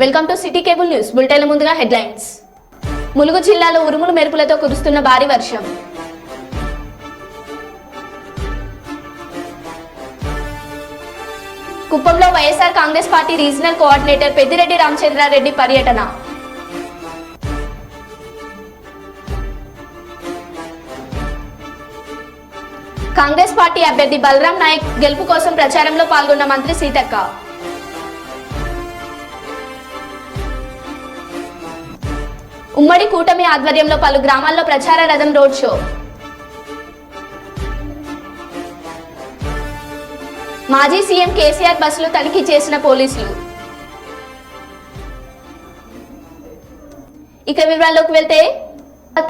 Welcome to city cable news బులెటిన్ల ముందుగా headlines. Mulugu జిల్లాలో ఉరుములు మెరుపులతో కురుస్తున్న భారీ వర్షం. కుప్పంలో YSR Congress party regional coordinator Peddireddy Ramachandrareddy పర్యటన. కాంగ్రెస్ పార్టీ అభ్యర్థి బలరాం నాయక్ గెలుపు కోసం ప్రచారంలో పాల్గొన్న మంత్రి సీతక్క. ఉమ్మడి కూటమి ఆధ్వర్యంలో పలు గ్రామాల్లో ప్రచార రథం రోడ్ షో. మాజీ సీఎం కేసీఆర్ బస్సులు తనిఖీ చేసిన పోలీసులు. ఇక వివరాల్లోకి వెళ్తే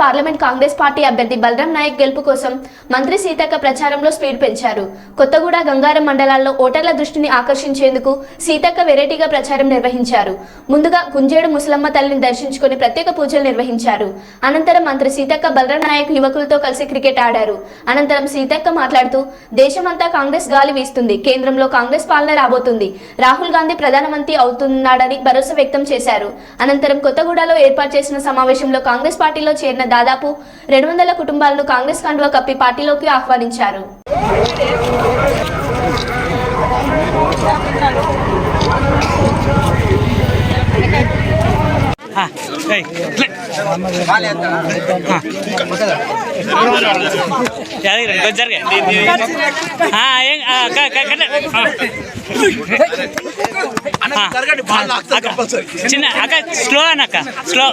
పార్లమెంట్ కాంగ్రెస్ పార్టీ అభ్యర్థి బలరాం నాయక్ గెలుపు కోసం మంత్రి సీతక్క ప్రచారంలో స్పీడ్ పెంచారు. కొత్తగూడ, గంగారం మండలాల్లో ఓటర్ల దృష్టిని ఆకర్షించేందుకు సీతక్క వెరైటీగా ప్రచారం నిర్వహించారు. ముందుగా గుంజేడు ముసలమ్మ తల్లిని దర్శించుకుని ప్రత్యేక పూజలు నిర్వహించారు. అనంతరం మంత్రి సీతక్క బలరాం నాయక్ యువకులతో కలిసి క్రికెట్ ఆడారు. అనంతరం సీతక్క మాట్లాడుతూ దేశమంతా కాంగ్రెస్ గాలి వీస్తుంది, కేంద్రంలో కాంగ్రెస్ పాలన రాబోతుంది, రాహుల్ గాంధీ ప్రధానమంత్రి అవుతున్నాడని భరోసా వ్యక్తం చేశారు. అనంతరం కొత్తగూడలో ఏర్పాటు చేసిన సమావేశంలో కాంగ్రెస్ పార్టీలో చేరిన దాదాపు 200 కుటుంబాలను కాంగ్రెస్ కండువా కప్పి పార్టీలోకి ఆహ్వానించారు. చిన్న అక్క స్లో అన్నక్క స్లో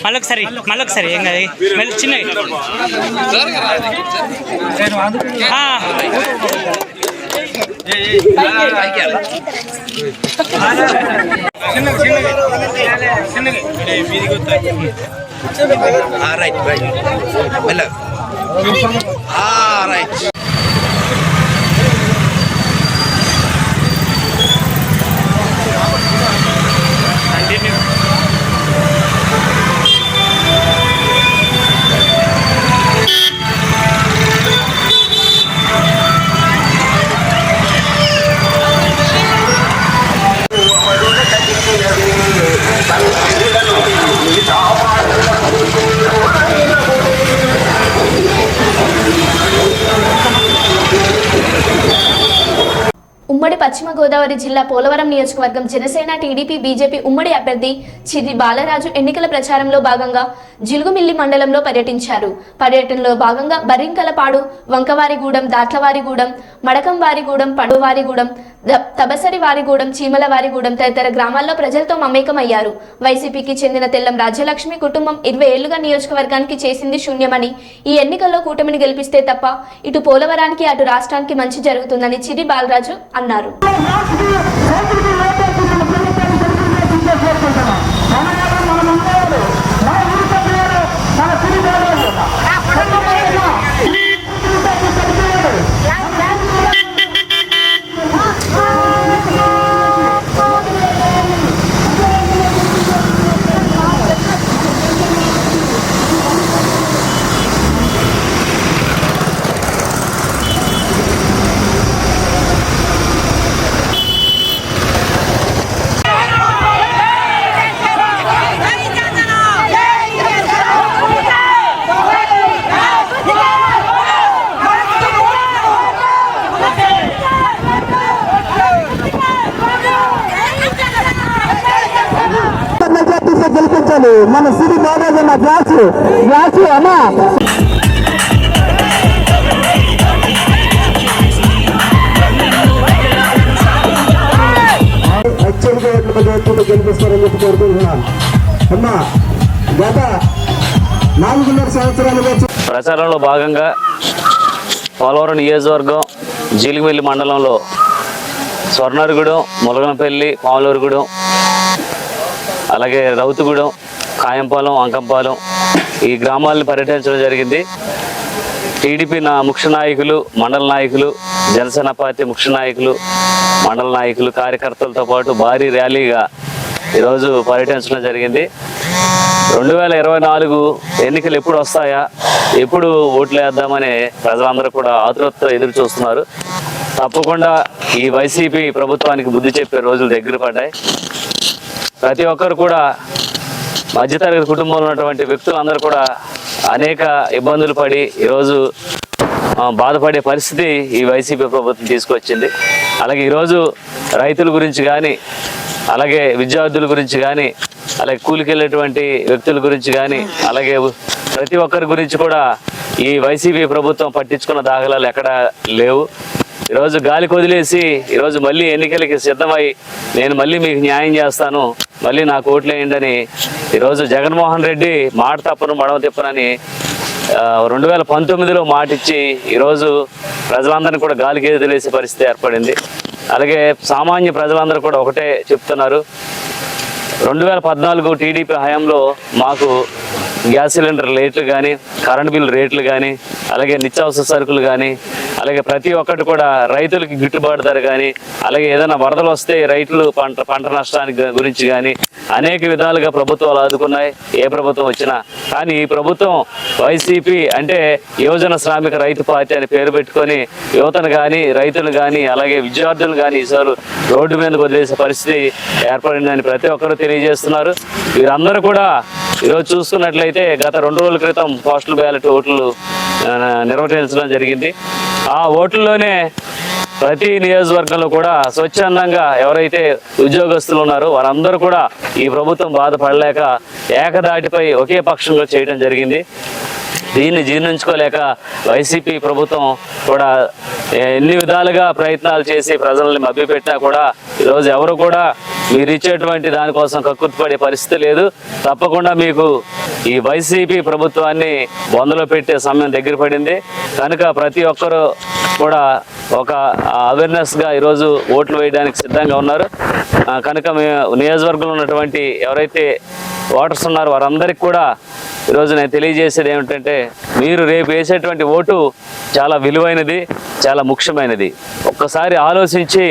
మళ్ళొకసారి ఏం కాదు మళ్ళీ చిన్నవి ఉమ్మడి పశ్చిమ గోదావరి జిల్లా పోలవరం నియోజకవర్గం జనసేన, టీడీపీ, బీజేపీ ఉమ్మడి అభ్యర్థి చిర్రి బాలరాజు ఎన్నికల ప్రచారంలో భాగంగా జిలుగుమిల్లి మండలంలో పర్యటించారు. పర్యటనలో భాగంగా బర్రింకలపాడు, వంకవారిగూడెం, దాట్లవారిగూడెం, మడకంవారిగూడెం, పడువారిగూడెం, తబసరివారిగూడెం, చీమలవారిగూడెం తదితర గ్రామాల్లో ప్రజలతో మమేకమయ్యారు. వైసీపీకి చెందిన తెల్లం రాజ్యలక్ష్మి కుటుంబం 20 ఏళ్లుగా నియోజకవర్గానికి చేసింది శూన్యమని, ఈ ఎన్నికల్లో కూటమిని గెలిపిస్తే తప్ప ఇటు పోలవరానికి అటు రాష్ట్రానికి మంచి జరుగుతుందని చిర్రి బాలరాజు అన్నారు. మన సిరి బాబాజ్ అన్న గ్లాసు అమ్మా గెలిపిస్తారని చెప్పి కోరుకుంటున్నాను. అమ్మా గత 4.5 సంవత్సరాలుగా ప్రచారంలో భాగంగా పోలవరం నియోజకవర్గం జీలిగిమిల్లి మండలంలో స్వర్ణారిగూడెం, ములగనపల్లి, పాములూరుగూడెం, అలాగే రౌతుగూడెం, కాయంపాలెం, అంకంపాలెం ఈ గ్రామాలను పర్యటించడం జరిగింది. టీడీపీ ముఖ్య నాయకులు, మండల నాయకులు, జనసేన పార్టీ ముఖ్య నాయకులు, మండల నాయకులు, కార్యకర్తలతో పాటు భారీ ర్యాలీగా ఈరోజు పర్యటించడం జరిగింది. 2024 ఎన్నికలు ఎప్పుడు వస్తాయా, ఎప్పుడు ఓట్లు వేద్దామని ప్రజలందరూ కూడా ఆతృతతో ఎదురు చూస్తున్నారు. తప్పకుండా ఈ వైసీపీ ప్రభుత్వానికి బుద్ధి చెప్పే రోజులు దగ్గర పడ్డాయి. ప్రతి ఒక్కరు కూడా మధ్యతరగతి కుటుంబంలో ఉన్నటువంటి వ్యక్తులందరూ కూడా అనేక ఇబ్బందులు పడి ఈరోజు బాధపడే పరిస్థితి ఈ వైసీపీ ప్రభుత్వం తీసుకొచ్చింది. అలాగే ఈరోజు రైతుల గురించి కానీ, అలాగే విద్యార్థుల గురించి కానీ, అలాగే కూలికి వెళ్ళేటువంటి వ్యక్తుల గురించి కానీ, అలాగే ప్రతి ఒక్కరి గురించి కూడా ఈ వైసీపీ ప్రభుత్వం పట్టించుకున్న దాఖలాలు ఎక్కడా లేవు. ఈరోజు గాలికి వదిలేసి ఈరోజు మళ్ళీ ఎన్నికలకి సిద్ధమై నేను మళ్ళీ మీకు న్యాయం చేస్తాను, మళ్ళీ నాకు ఓట్లు వేయండి అని ఈరోజు జగన్మోహన్ రెడ్డి మాట తప్పను మడవ తిప్పనని 2019లో మాటిచ్చి ఈరోజు ప్రజలందరినీ కూడా గాలికి వదిలేసే పరిస్థితి ఏర్పడింది. అలాగే సామాన్య ప్రజలందరూ కూడా ఒకటే చెప్తున్నారు, 2014 టీడీపీ హయాంలో మాకు గ్యాస్ సిలిండర్ రేట్లు కానీ, కరెంట్ బిల్ రేట్లు కానీ, అలాగే నిత్యావసర సరుకులు కానీ, అలాగే ప్రతి ఒక్కటి కూడా రైతులకి గిట్టుబాటు ధర కానీ, అలాగే ఏదైనా వరదలు వస్తే రైతులు పంట నష్టానికి గురించి కానీ అనేక విధాలుగా ప్రభుత్వాలు ఆదుకున్నాయి, ఏ ప్రభుత్వం వచ్చినా. కానీ ఈ ప్రభుత్వం వైసీపీ అంటే యువజన శ్రామిక రైతు పార్టీ అని పేరు పెట్టుకొని యువతను కానీ, రైతులు కానీ, అలాగే విద్యార్థులు కానీ ఈసారి రోడ్డు మీదకు వదిలేసే పరిస్థితి ఏర్పడిందని ప్రతి ఒక్కరూ తెలియజేస్తున్నారు. వీరందరూ కూడా ఈరోజు చూసుకున్నట్లయితే గత 2 రోజుల క్రితం పోస్టల్ బ్యాలెట్ ఓట్లు నిర్వహించడం జరిగింది. ఆ ఓట్లలోనే ప్రతి నియోజకవర్గంలో కూడా స్వచ్ఛందంగా ఎవరైతే ఉద్యోగస్తులు ఉన్నారో వారందరూ కూడా ఈ ప్రభుత్వం బాధపడలేక ఏకదాటిపై ఒకే పక్షంగా చేయడం జరిగింది. దీన్ని జీర్ణించుకోలేక వైసీపీ ప్రభుత్వం కూడా ఎన్ని విధాలుగా ప్రయత్నాలు చేసి ప్రజల్ని మభ్యపెట్టినా కూడా ఈరోజు ఎవరు కూడా మీరు ఇచ్చేటువంటి దానికోసం కక్కుర్తిపడే పరిస్థితి లేదు. తప్పకుండా మీకు ఈ వైసీపీ ప్రభుత్వాన్ని బొందలో పెట్టే సమయం దగ్గర పడింది కనుక ప్రతి ఒక్కరూ కూడా ఒక అవేర్నెస్గా ఈరోజు ఓట్లు వేయడానికి సిద్ధంగా ఉన్నారు. కనుక నియోజకవర్గంలో ఉన్నటువంటి ఎవరైతే ఓటర్స్ ఉన్నారో వారందరికీ కూడా ఈరోజు నేను తెలియజేసేది ఏమిటంటే, మీరు రేపు వేసేటువంటి ఓటు చాలా విలువైనది, చాలా ముఖ్యమైనది. ఒక్కసారి ఆలోచించి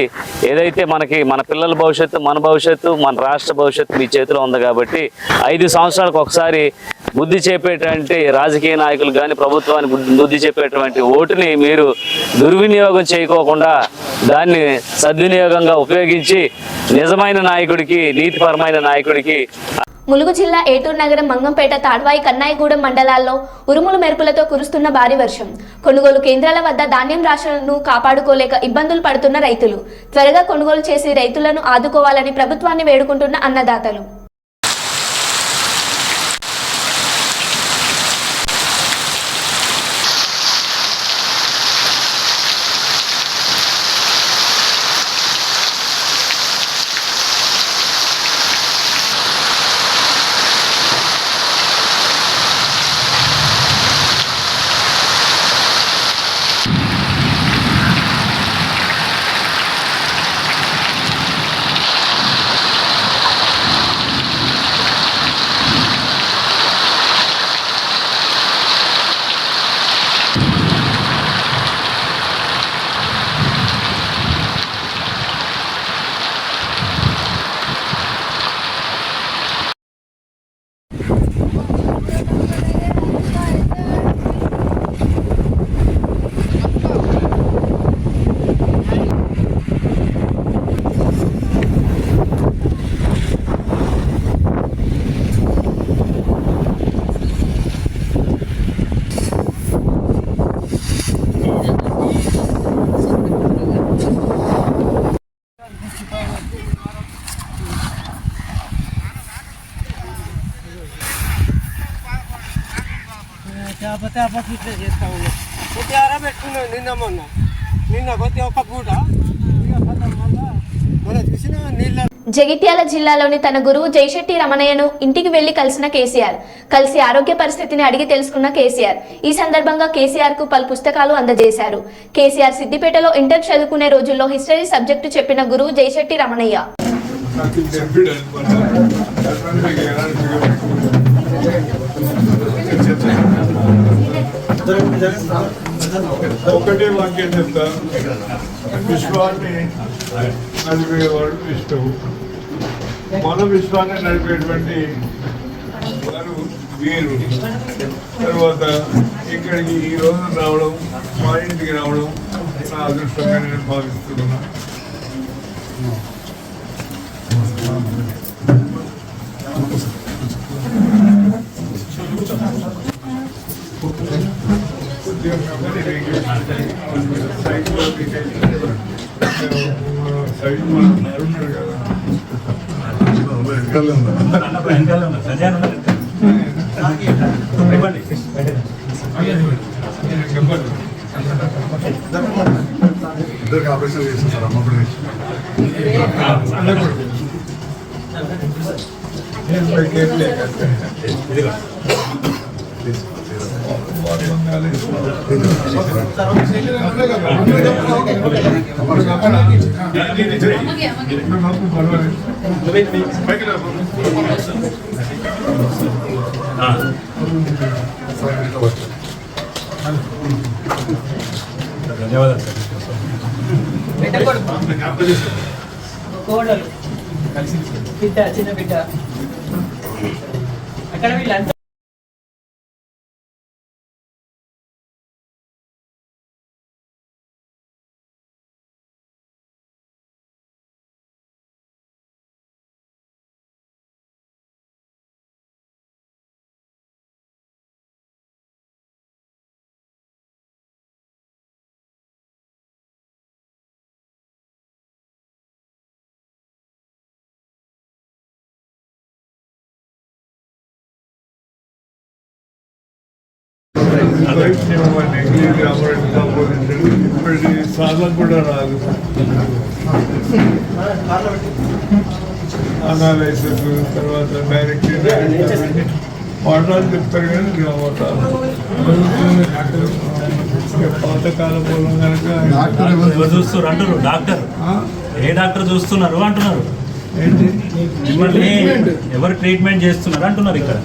ఏదైతే మన పిల్లల భవిష్యత్తు, మన భవిష్యత్తు, మన రాష్ట్ర భవిష్యత్తు మీ చేతిలో ఉంది కాబట్టి 5 సంవత్సరాలకు ఒకసారి బుద్ధి చెప్పేటువంటి రాజకీయ నాయకులు కానీ ప్రభుత్వాన్ని బుద్ధి చెప్పేటువంటి ఓటుని మీరు దుర్వినియోగం చేయకోకుండా దాన్ని సద్వినియోగంగా ఉపయోగించి నిజమైన నాయకుడికి, నీతిపరమైన నాయకుడికి. ములుగు జిల్లా ఏటూరు నగరం, మంగంపేట, తాడ్వాయి, కన్నాయిగూడెం మండలాల్లో ఉరుములు మెరుపులతో కురుస్తున్న భారీ వర్షం. కొనుగోలు కేంద్రాల వద్ద ధాన్యం రాశులను కాపాడుకోలేక ఇబ్బందులు పడుతున్న రైతులు. త్వరగా కొనుగోలు చేసి రైతులను ఆదుకోవాలని ప్రభుత్వాన్ని వేడుకుంటున్న అన్నదాతలు. జగిత్యాల జిల్లాలోని తన గురువు జైశెట్టి రమణయ్యను ఇంటికి వెళ్లి కలిసిన కేసీఆర్. కలిసి ఆరోగ్య పరిస్థితిని అడిగి తెలుసుకున్న కేసీఆర్ ఈ సందర్భంగా కేసీఆర్ కు పలు పుస్తకాలు అందజేశారు. కేసీఆర్ సిద్దిపేటలో ఇంటర్ చదువుకునే రోజుల్లో హిస్టరీ సబ్జెక్టు చెప్పిన గురువు జైశెట్టి రమణయ్య. ఒకటే వాక్యం చెప్తా, విశ్వాన్ని నడిపేవాడు విష్ణువు. మన విశ్వాన్ని నడిపేటువంటి వారు వీరు. తర్వాత ఇక్కడికి ఈ రోజు రావడం, మా ఇంటికి రావడం నా అదృష్టంగా నేను భావిస్తున్నాను. ఇద్దరికి ఆపరేషన్ చేసేసారు అమ్మప్పుడు ధన్యవాదాలు కోడలు బిడ్డ చిన్న బిడ్డ అక్కడ వీళ్ళంతా ఇప్పటి సాధన కూడా రాదు. అనాలైసిస్ తర్వాత డైరెక్ట్ పాఠాలు చెప్తారు కానీ గ్రామటాలు పాతకాల మూలం కనుక ఎవరు చూస్తున్నారు అంటారు డాక్టర్ ఏ డాక్టర్ చూస్తున్నారు అంటున్నారు ఏంటి మిమ్మల్ని ఎవరు ట్రీట్మెంట్ చేస్తున్నారు అంటున్నారు ఇక్కడ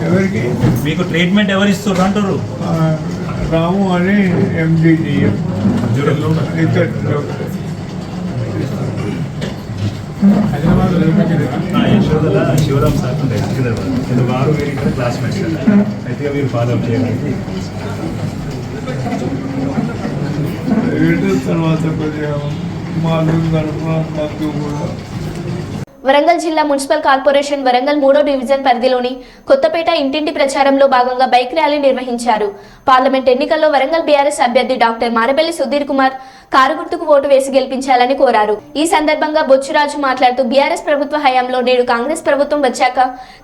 ఎవరికి మీకు ట్రీట్మెంట్ ఎవరు ఇస్తున్నారు అంటారు రాము అని MDGM ఇక్కడ యశోదల శివరామ్ సార్ ఉంటాయి వారు వీరు ఇక్కడ క్లాస్మేట్స్ అయితే వీరు ఫాలో చేయడానికి తర్వాత కొద్దిగా మాలు తరఫున మాకు కూడా వరంగల్ జిల్లా మున్సిపల్ కార్పొరేషన్ వరంగల్ 3వ డివిజన్ పరిధిలోని కొత్తపేట ఇంటింటి ప్రచారంలో భాగంగా బైక్ ర్యాలీ నిర్వహించారు. పార్లమెంట్ ఎన్నికల్లో వరంగల్ బీఆర్ఎస్ అభ్యర్థి డాక్టర్ మారబెల్లి సుధీర్ కుమార్ కారు గుర్తుకు ఓటు వేసి గెలిపించాలని కోరారు. ఈ సందర్భంగా బొచ్చురాజు మాట్లాడుతూ బీఆర్ఎస్ ప్రభుత్వ హయాంలో నేడు కాంగ్రెస్ ప్రభుత్వం వచ్చాక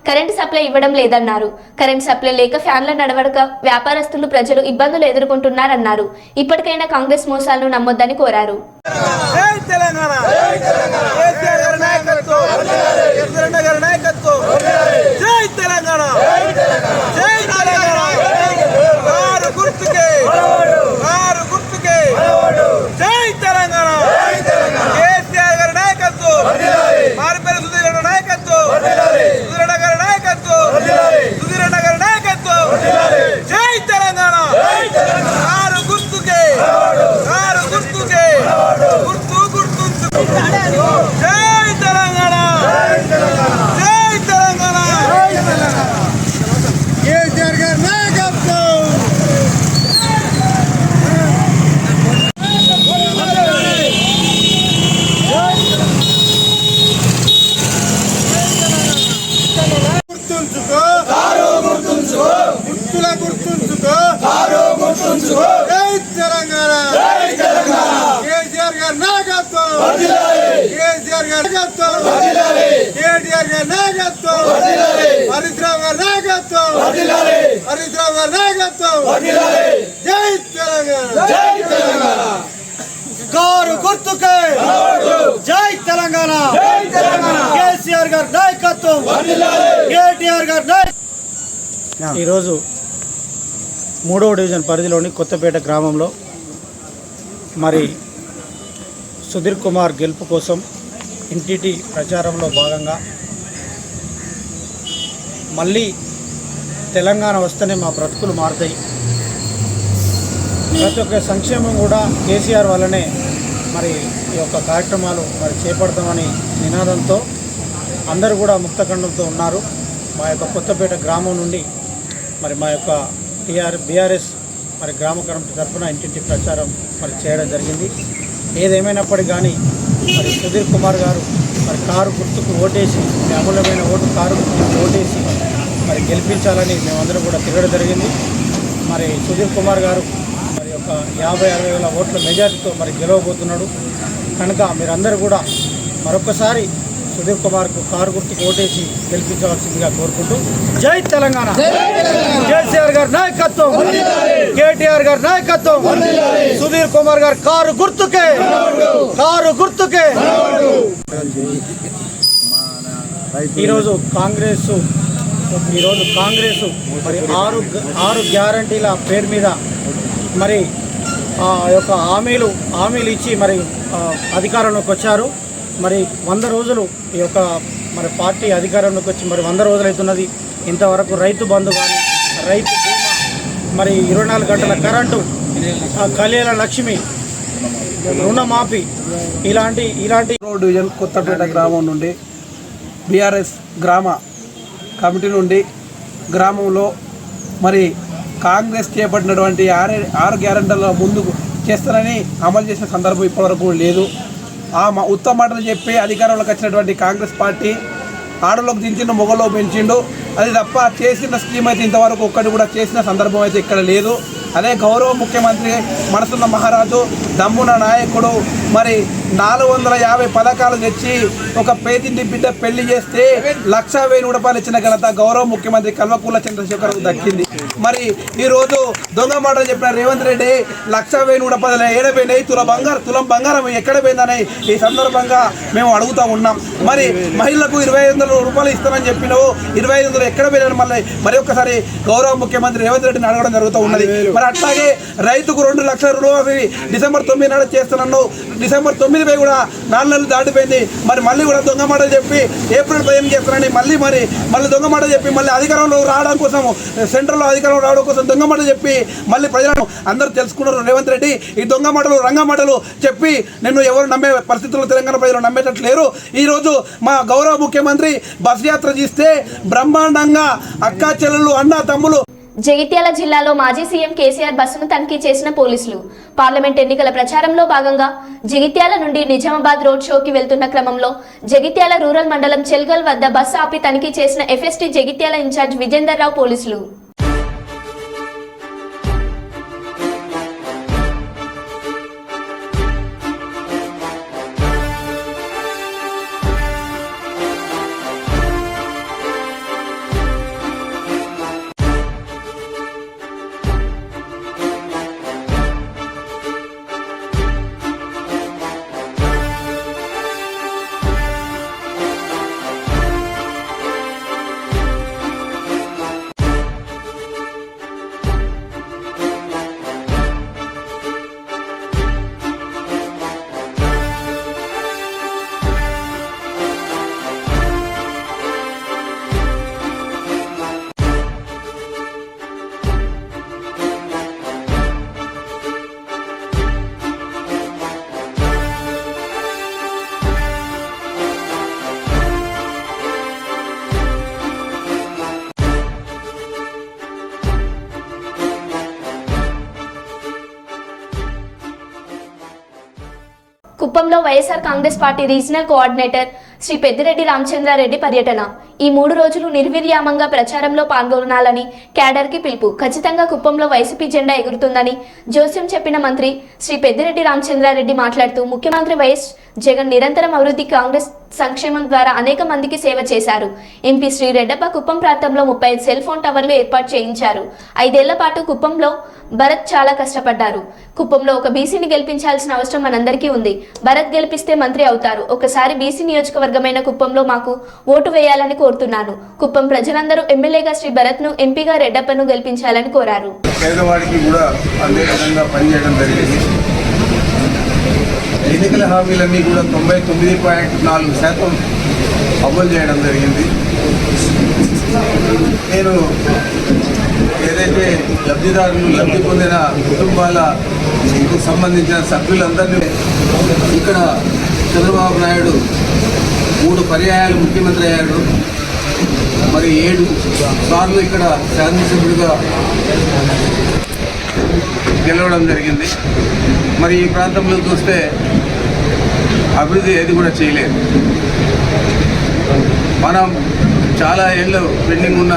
కరెంటు సప్లై ఇవ్వడం లేదన్నారు. కరెంటు సప్లై లేక ఫ్యాన్ల నడవడక వ్యాపారస్తులు ప్రజలు ఇబ్బందులు ఎదుర్కొంటున్నారన్నారు. ఇప్పటికైనా కాంగ్రెస్ మోసాలను నమ్మొద్దని కోరారు. కారు గుర్తుకే జై తెలంగాణ కేసీఆర్ గారి నాయకత్వం కేటీఆర్ గారి నాయకత్వం. ఈరోజు 3వ డివిజన్ పరిధిలోని కొత్తపేట గ్రామంలో మరి సుధీర్ కుమార్ గెలుపు కోసం ఇంటింటి ప్రచారంలో భాగంగా మళ్ళీ తెలంగాణ వస్తేనే మా బ్రతుకులు మారుతాయి, ప్రతి ఒక్క సంక్షేమం కూడా కేసీఆర్ వల్లనే మరి ఈ యొక్క కార్యక్రమాలు మరి చేపడతామని నినాదంతో అందరూ కూడా ముక్తఖండంతో ఉన్నారు. మా యొక్క కొత్తపేట గ్రామం నుండి మరి మా యొక్క బీఆర్ఎస్ మరి గ్రామ కమిటీ తరఫున ఇంటింటి ప్రచారం మరి చేయడం జరిగింది. ఏదేమైనప్పటికీ కానీ మరి సుధీర్ కుమార్ గారు మరి కారు గుర్తుకు ఓటేసి, మీ అమూల్యమైన ఓటు కారు గుర్తుకు ఓటేసి మరి గెలిపించాలని మేమందరం కూడా తిరగడం జరిగింది. మరి సుధీర్ కుమార్ గారు మరి ఒక 50-60 వేల ఓట్ల మెజార్టీతో మరి గెలవబోతున్నాడు కనుక మీరందరూ కూడా మరొకసారి సుధీర్ కుమార్కు కారు గుర్తుకు ఓటేసి గెలిపించవలసిందిగా కోరుకుంటూ జై తెలంగాణ, కేసీఆర్ గారి నాయకత్వం, కేటీఆర్ గారి నాయకత్వం, సుధీర్ కుమార్ గారు కారు గుర్తుకే, కారు గుర్తుకే. ఈరోజు కాంగ్రెస్ మరి ఆరు గ్యారంటీల పేరు మీద మరి ఆ యొక్క హామీలు ఇచ్చి మరి అధికారంలోకి వచ్చారు. మరి 100 రోజులు ఈ యొక్క మరి పార్టీ అధికారంలోకి వచ్చి మరి 100 రోజులు అవుతున్నది. ఇంతవరకు రైతు బంధు కానీ, రైతు బీమా, మరి 24 గంటల కరెంటు, కళ్యాణ లక్ష్మి, రుణమాఫీ ఇలాంటి డివిజన్ కొత్తపేట గ్రామం నుండి బీఆర్ఎస్ గ్రామ కమిటీ నుండి గ్రామంలో మరి కాంగ్రెస్ చేపట్టినటువంటి 6 గ్యారెంటీల ముందుకు చేస్తారని అమలు చేసిన సందర్భం ఇప్పటివరకు లేదు. ఉత్తమ మాటలు చెప్పి అధికారంలోకి వచ్చినటువంటి కాంగ్రెస్ పార్టీ ఆడలోకి దించిండు, మొగలో పెంచిండు. అది తప్ప చేసిన స్కీమ్ అయితే ఇంతవరకు ఒక్కటి కూడా చేసిన సందర్భం అయితే ఇక్కడ లేదు. అదే గౌరవ ముఖ్యమంత్రి మనసున్న మహారాజు, దమ్మున నాయకుడు మరి 450 పథకాలు తెచ్చి ఒక పేదింటి బిడ్డ పెళ్లి చేస్తే 1,1000 రూపాయలు ఇచ్చిన ఘనత గౌరవ ముఖ్యమంత్రి కల్వకుంట్ల చంద్రశేఖర్కు దక్కింది. మరి ఈరోజు దొంగ మాటలు చెప్పిన రేవంత్ రెడ్డి 1,1000 రూపాయలు ఏడపోయినాయి, తులం బంగారం ఎక్కడ పోయిందని ఈ సందర్భంగా మేము అడుగుతూ ఉన్నాం. మరి మహిళలకు 2,500 రూపాయలు ఇస్తామని చెప్పినావు, 2,500 ఎక్కడ పోయినా మరి ఒక్కసారి గౌరవ ముఖ్యమంత్రి రేవంత్ రెడ్డిని అడగడం జరుగుతూ ఉన్నది. మరి అట్లాగే రైతుకు 2 లక్షల రుణమాఫీ డిసెంబర్ 9 నాడు చేస్తున్నాను, డిసెంబర్ 9 కూడా 4 నెలలు దాటిపోయింది. మరి మళ్ళీ కూడా దొంగ మాటలు చెప్పి ఏప్రిల్ 15 చేస్తానని మళ్ళీ దొంగ మాటలు చెప్పి మళ్ళీ అధికారంలో రావడం కోసం, సెంట్రల్లో అధికారంలో రావడం కోసం దొంగ మాటలు చెప్పి మళ్ళీ ప్రజలను అందరూ తెలుసుకున్నారు. రేవంత్ రెడ్డి ఈ దొంగ మాటలు రంగ మాటలు చెప్పి నిన్ను ఎవరు నమ్మే పరిస్థితుల్లో తెలంగాణ ప్రజలు నమ్మేటట్లు లేరు. ఈరోజు మా గౌరవ ముఖ్యమంత్రి బస్ యాత్ర చేస్తే బ్రహ్మాండంగా అక్కా చెల్లెళ్ళు, అన్న తమ్ములు. జగిత్యాల జిల్లాలో మాజీ సీఎం కేసీఆర్ బస్సును తనిఖీ చేసిన పోలీసులు. పార్లమెంట్ ఎన్నికల ప్రచారంలో భాగంగా జగిత్యాల నుండి నిజామాబాద్ రోడ్ షోకి వెళ్తున్న క్రమంలో జగిత్యాల రూరల్ మండలం చెల్గల్ వద్ద బస్సు ఆపి తనిఖీ చేసిన ఎఫ్ఎస్టీ జగిత్యాల ఇన్ఛార్జ్ విజేందర్ రావు పోలీసులు. కుప్పంలో YSR Congress party regional coordinator Shri Peddireddy Ramachandrareddy పర్యటన. ఈ 3 రోజులు నిర్విర్యామంగా ప్రచారంలో పాల్గొనాలని క్యాడర్కి పిలుపు. ఖచ్చితంగా కుప్పంలో వైసీపీ జెండా ఎగురుతుందని జోస్యం చెప్పిన మంత్రి శ్రీ పెద్దిరెడ్డి రామచంద్రారెడ్డి మాట్లాడుతూ ముఖ్యమంత్రి వైఎస్ జగన్ నిరంతరం అభివృద్ధి, కాంగ్రెస్ సంక్షేమం ద్వారా అనేక మందికి సేవ చేశారు. ఎంపీ శ్రీ రెడ్డప్ప కుప్పం ప్రాంతంలో 35 సెల్ ఫోన్ టవర్లు ఏర్పాటు చేయించారు. 5 ఏళ్ల పాటు కుప్పంలో భరత్ చాలా కష్టపడ్డారు. కుప్పంలో ఒక బీసీని గెలిపించాల్సిన అవసరం మనందరికీ ఉంది. భరత్ గెలిపిస్తే మంత్రి అవుతారు. ఒకసారి బీసీ నియోజకవర్గమైన కుప్పంలో మాకు ఓటు వేయాలని కోరుతున్నాను. కుప్పం ప్రజలందరూ ఎమ్మెల్యేగా శ్రీ భరత్ ను, ఎంపీగా రెడ్డప్పను గెలిపించాలని కోరారు. పేదవాడికి కూడా అందే విధంగా పనిచేయడం జరిగింది. ఎన్నికల హామీలన్నీ కూడా 99.4% అమలు చేయడం జరిగింది. నేను ఏదైతే లబ్ధిదారులు లబ్ధి పొందిన కుటుంబాలకు సంబంధించిన సభ్యులందరినీ ఇక్కడ చంద్రబాబు నాయుడు 3 పర్యాయాలు ముఖ్యమంత్రి అయ్యాడు. మరి 7 సార్లు ఇక్కడ శాసనసభ్యుడిగా గెలవడం జరిగింది. మరి ఈ ప్రాంతంలో చూస్తే అభివృద్ధి ఏది కూడా చేయలేదు. మనం చాలా ఏళ్ళు పెండింగ్ ఉన్న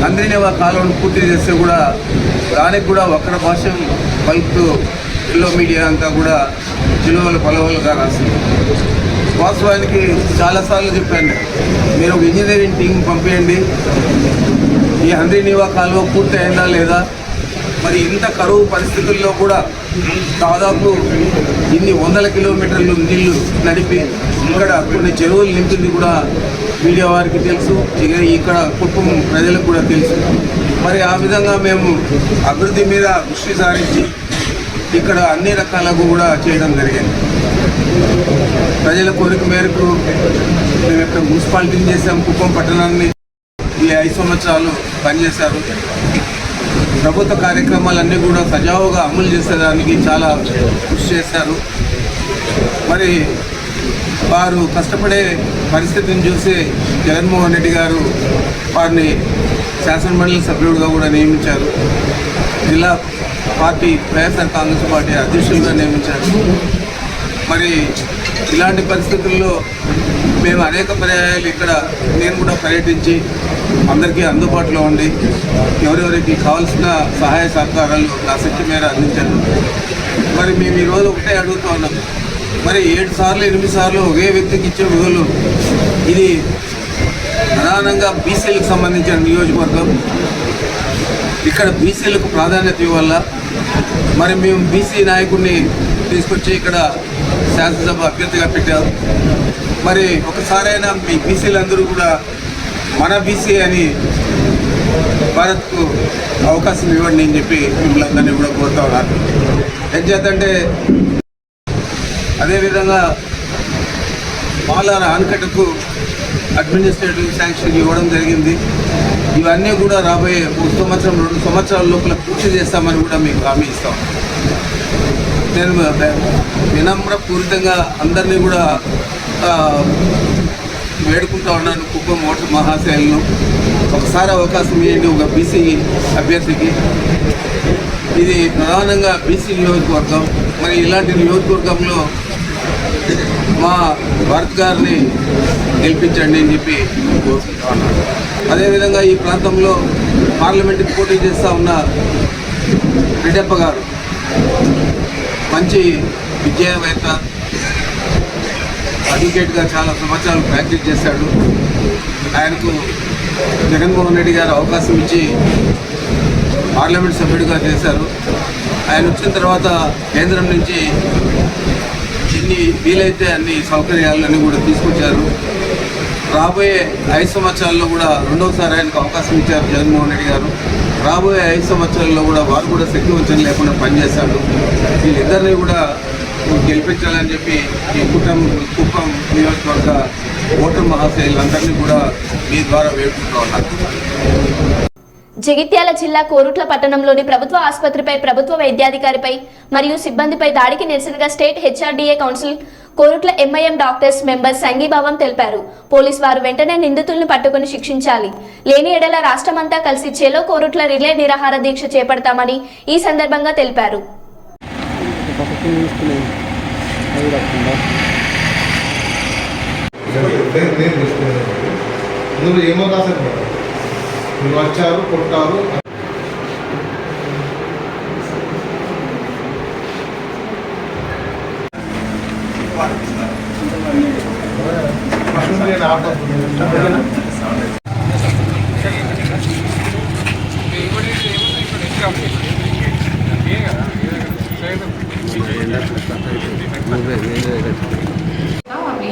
అంద్రినేవా కాలువను పూర్తి చేస్తే కూడా దానికి కూడా ఒక్కర భాషం పలుకుతూ ఎల్లో మీడియా అంతా కూడా చిలువలు పలవలుగా రాస్తుంది. వాస్తవానికి చాలాసార్లు చెప్పాను, మీరు ఒక ఇంజనీరింగ్ టీం పంపించండి, ఈ అంద్రినేవా కాలువ పూర్తి అయిందా లేదా, మరి ఇంత కరువు పరిస్థితుల్లో కూడా దాదాపు ఇన్ని 100 కిలోమీటర్లు నీళ్లు నడిపి ఇక్కడ కొన్ని చెరువులు నింపింది కూడా మీడియా వారికి తెలుసు, ఇక్కడ కుటుంబం ప్రజలకు కూడా తెలుసు. మరి ఆ విధంగా మేము అభివృద్ధి మీద దృష్టి సారించి ఇక్కడ అన్ని రకాలకు కూడా చేయడం జరిగింది. ప్రజల కోరిక మేరకు మేము ఇక్కడ మున్సిపాలిటీని చేసాం. కుప్పం పట్టణాన్ని ఈ 5 సంవత్సరాలు పనిచేశారు. ప్రభుత్వ కార్యక్రమాలన్నీ కూడా సజావుగా అమలు చేసేదానికి చాలా కృషి చేశారు. మరి వారు కష్టపడే పరిస్థితిని చూసి జగన్మోహన్ రెడ్డి గారు వారిని శాసనమండలి సభ్యుడిగా కూడా నియమించారు. జిల్లా పార్టీ వైఎస్ఆర్ కాంగ్రెస్ పార్టీ అధ్యక్షులుగా నియమించారు. మరి ఇలాంటి పరిస్థితుల్లో మేము అనేక పర్యాయాలు ఇక్కడ నేను కూడా పర్యటించి అందరికీ అందుబాటులో ఉండి ఎవరెవరికి కావాల్సిన సహాయ సహకారాలు నా శక్తి మేర అందించాను. మరి మేము ఈరోజు ఒకటే అడుగుతూ ఉన్నాం, మరి 7 సార్లు 8 సార్లు ఒకే వ్యక్తికి ఇచ్చే విధులు, ఇది ప్రధానంగా బీసీలకు సంబంధించిన నియోజకవర్గం, ఇక్కడ బీసీలకు ప్రాధాన్యత ఇవ్వాల. మరి మేము బీసీ నాయకుడిని తీసుకొచ్చి ఇక్కడ శాసనసభ అభ్యర్థిగా పెట్టారు. మరి ఒకసారైనా మీ బీసీలందరూ కూడా మన బీసీ అని భారత్కు అవకాశం ఇవ్వండి అని చెప్పి మిమ్మల్ని అందరినీ కూడా కోరుతా ఉన్నారు. ఏం చేద్దంటే అదేవిధంగా మాలార ఆనకట్టకు అడ్మినిస్ట్రేటివ్ శాంక్షన్ ఇవ్వడం జరిగింది. ఇవన్నీ కూడా రాబోయే 1 సంవత్సరం 2 సంవత్సరాల లోపల పూర్తి చేస్తామని కూడా మీకు హామీ ఇస్తాం. నేను వినమ్రపూరితంగా అందరినీ కూడా వేడుకుంటా ఉన్నాను, కుప్పం ఓటర్ మహాశైలను ఒకసారి అవకాశం ఇవ్వండి ఒక బీసీ అభ్యర్థికి. ఇది ప్రధానంగా బీసీ నియోజకవర్గం. మరి ఇలాంటి నియోజకవర్గంలో మా భారత్ గారిని గెలిపించండి అని చెప్పి కోరుకుంటా ఉన్నాను. అదేవిధంగా ఈ ప్రాంతంలో పార్లమెంట్కి పోటీ చేస్తూ ఉన్న రెడ్డప్ప గారు మంచి విద్యావేత్త, అడ్వకేట్గా చాలా సంవత్సరాలు ప్రాక్టీస్ చేశాడు. ఆయనకు జగన్మోహన్ రెడ్డి గారు అవకాశం ఇచ్చి పార్లమెంట్ సభ్యుడిగా చేశారు. ఆయన వచ్చిన తర్వాత కేంద్రం నుంచి ఎన్ని వీలైతే అన్ని సౌకర్యాలన్నీ కూడా తీసుకొచ్చారు. రాబోయే 5 సంవత్సరాల్లో కూడా రెండవసారి ఆయనకు అవకాశం ఇచ్చారు జగన్మోహన్ రెడ్డి గారు. రాబోయే 5 సంవత్సరాల్లో కూడా వారు కూడా శక్తివంచన లేకుండా పనిచేశాడు. వీళ్ళిద్దరినీ కూడా గెలిపించాలని చెప్పి ఈ కుప్పం నియోజకవర్గ ఓటర్ మహాశైలందరినీ కూడా మీ ద్వారా వేడుకుంటూ ఉన్నారు. జగిత్యాల జిల్లా కోరుట్ల పట్టణంలోని ప్రభుత్వ ఆసుపత్రిపై ప్రభుత్వ వైద్యాధికారిపై మరియు సిబ్బందిపై దాడికి నిరసనగా state HRDA council Korutla MIM doctors member సంఘీభావం తెలిపారు. పోలీసు వారు వెంటనే నిందితుల్ని పట్టుకుని శిక్షించాలి, లేని ఎడల రాష్ట్రమంతా కలిసి చేలో కోరుట్ల రిలే నిరాహార దీక్ష చేపడతామని ఈ సందర్భంగా తెలిపారు. వచ్చారు, కొట్టారు.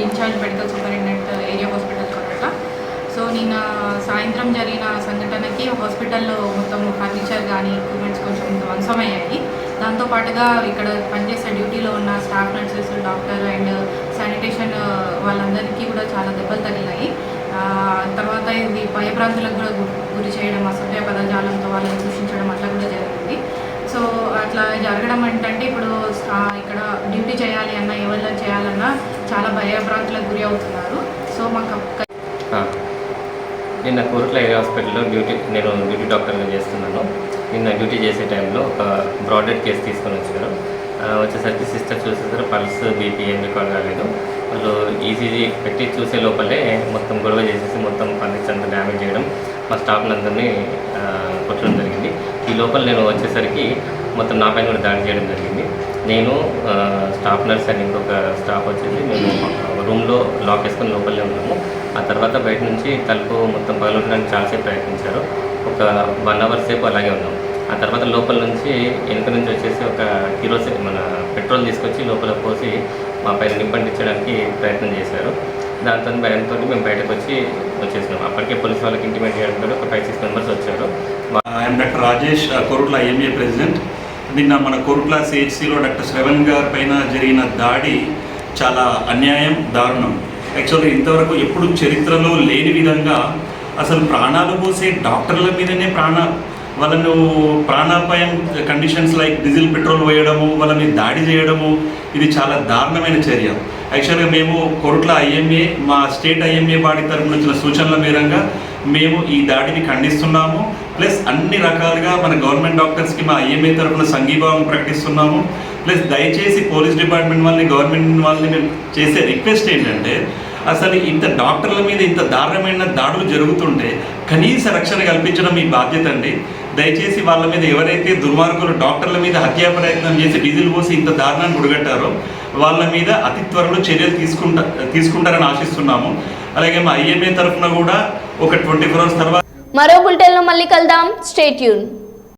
In charge medical superintendent area hospital Korutla. So నిన్న సాయంత్రం జరిగిన సంఘటనకి హాస్పిటల్లో మొత్తం ఫర్నిచర్ కానీ ఎక్విప్మెంట్స్ కొంచెం ధ్వంసమయ్యాయి. దాంతోపాటుగా ఇక్కడ పనిచేసే డ్యూటీలో ఉన్న staff nurses, doctor and sanitation వాళ్ళందరికీ కూడా చాలా దెబ్బలు తగిలాయి. తర్వాత ఇది భయభ్రాంతులకు కూడా గురి చేయడం, అసభ్య పదజాలంతో వాళ్ళని దూషించడం అట్లా కూడా జరిగింది. సో అట్లా జరగడం ఏంటంటే ఇప్పుడు ఇక్కడ డ్యూటీ చేయాలి అన్నా ఎవరిలో చేయాలన్నా చాలా భయభ్రాంతులకు గురి అవుతున్నారు. సో మాకు నిన్న కోరుట్ల ఏరియా హాస్పిటల్లో నేను డ్యూటీ డాక్టర్గా చేస్తున్నాను. నిన్న డ్యూటీ చేసే టైంలో ఒక బ్రాడెడ్ కేసు తీసుకొని వచ్చారు. వచ్చేసరికి సిస్టర్ చూసేసరికి పల్స్ బీపీ ఏం రికార్డ్ కాలేదు. వాళ్ళు ఈసీజీ పెట్టి చూసే లోపలే మొత్తం గొడవ చేసేసి మొత్తం ఫర్నిచర్ అంతా డ్యామేజ్ చేయడం, మా స్టాఫ్లందరినీ కొట్టడం జరిగింది. ఈ లోపల నేను వచ్చేసరికి మొత్తం నా పైన కూడా దాడి చేయడం జరిగింది. నేను స్టాఫ్ నర్స్ అని ఇంకొక స్టాఫ్ వచ్చేసి మేము రూమ్లో లాక్ వేసుకొని లోపలనే ఉన్నాము. ఆ తర్వాత బయట నుంచి తలుపు మొత్తం పగలగొట్టడానికి చాలాసేపు ప్రయత్నించారు. ఒక 1 అవర్ సేపు అలాగే ఉన్నాం. ఆ తర్వాత లోపల నుంచి వెనుక నుంచి వచ్చేసి ఒక మన పెట్రోల్ తీసుకొచ్చి లోపల పోసి మా పైన నింపంటించడానికి ప్రయత్నం చేశారు. దాంతో భయంతో మేము బయటకు వచ్చేసినాం. అప్పటికే పోలీసు వాళ్ళకి ఇంటిమేట్ చేయడంతో ఒక 5-6 మెంబర్స్ వచ్చారు. I'm doctor Rajesh, Korutla IMA president. నిన్న మన కోరుట్ల సిహెచ్సిలో డాక్టర్ శ్రవణ్ గారి పైన జరిగిన దాడి చాలా అన్యాయం, దారుణం. యాక్చువల్గా ఇంతవరకు ఎప్పుడు చరిత్రలో లేని విధంగా అసలు ప్రాణాలు పోసే డాక్టర్ల మీదనే వాళ్ళను ప్రాణాపాయం కండిషన్స్ లైక్ డీజిల్ పెట్రోల్ వేయడము, వాళ్ళ మీద దాడి చేయడము, ఇది చాలా దారుణమైన చర్య. యాక్చువల్గా మేము కోరుట్ల ఐఎంఏ, మా స్టేట్ ఐఎంఏ బాడీ తరఫున వచ్చిన సూచనల మేరంగా మేము ఈ దాడిని ఖండిస్తున్నాము. ప్లస్ అన్ని రకాలుగా మన గవర్నమెంట్ డాక్టర్స్కి మా ఐఎంఏ తరఫున సంఘీభావం ప్రకటిస్తున్నాము. ప్లస్ దయచేసి పోలీస్ డిపార్ట్మెంట్ వాళ్ళని, గవర్నమెంట్ వాళ్ళని మేము చేసే రిక్వెస్ట్ ఏంటంటే, అసలు ఇంత డాక్టర్ల మీద ఇంత దారుణమైన దాడులు జరుగుతుంటే కనీస రక్షణ కల్పించడం మీ బాధ్యత అండి. దయచేసి వాళ్ళ మీద ఎవరైతే దుర్మార్గులు డాక్టర్ల మీద హత్యా ప్రయత్నం చేసి డీజిల్ పోసి ఇంత దారుణాన్ని గుడిగట్టారో వాళ్ళ మీద అతి త్వరలో చర్యలు తీసుకుంటారని ఆశిస్తున్నాము. అలాగే మా ఐఎంఏ తరఫున కూడా ఒక 24 hours తర్వాత మరో బులెటిన్లో మళ్ళీ కలుద్దాం. Stay tune.